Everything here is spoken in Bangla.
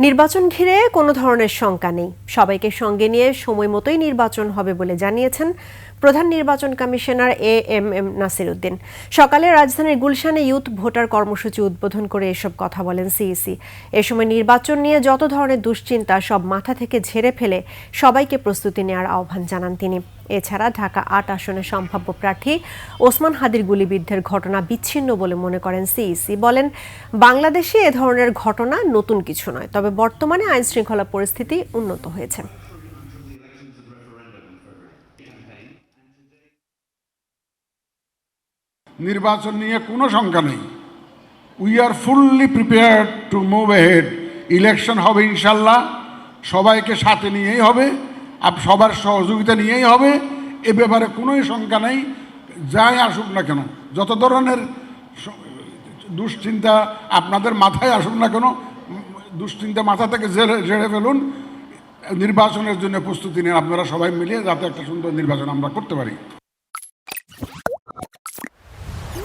নির্বাচন ঘিরে কোনো ধরনের শঙ্কা নেই, সবাইকে সঙ্গে নিয়ে সময় মতোই নির্বাচন হবে বলে জানিয়েছেন প্রধান নির্বাচন কমিশনার এএমএম নাসির উদ্দিন। সকালে রাজধানীর গুলশানে ইউথ ভোটার কর্মসূচি উদ্বোধন করে এসব কথা বলেন সিইসি। এ সময় নির্বাচন নিয়ে যত ধরনের দুশ্চিন্তা সব মাথা থেকে ঝেড়ে ফেলে সবাইকে প্রস্তুতি নেওয়ার আহ্বান জানান তিনি। এছাড়া ঢাকা ৮ আসনের সম্ভাব্য প্রার্থী ওসমান হাদির গুলিবিদ্ধের ঘটনা বিচ্ছিন্ন বলে মনে করেন সিইসি। বলেন, বাংলাদেশে এ ধরনের ঘটনা নতুন কিছু নয়, তবে বর্তমানে আইন শৃঙ্খলা পরিস্থিতি উন্নত হয়েছে। নির্বাচন নিয়ে কোনো শঙ্কা নেই। We are fully prepared to move ahead. Election হবে ইনশাল্লাহ, সবাইকে সাথে নিয়েই হবে, সবার সহযোগিতা নিয়েই হবে। এ ব্যাপারে কোনোই শঙ্কা নেই। যাই আসুক না কেন, যত ধরনের দুশ্চিন্তা আপনাদের মাথায় আসুক না কেন, দুশ্চিন্তা মাথা থেকে ঝেড়ে ফেলুন। নির্বাচনের জন্য প্রস্তুতি নিন আপনারা সবাই মিলিয়ে, যাতে একটা সুন্দর নির্বাচন আমরা করতে পারি।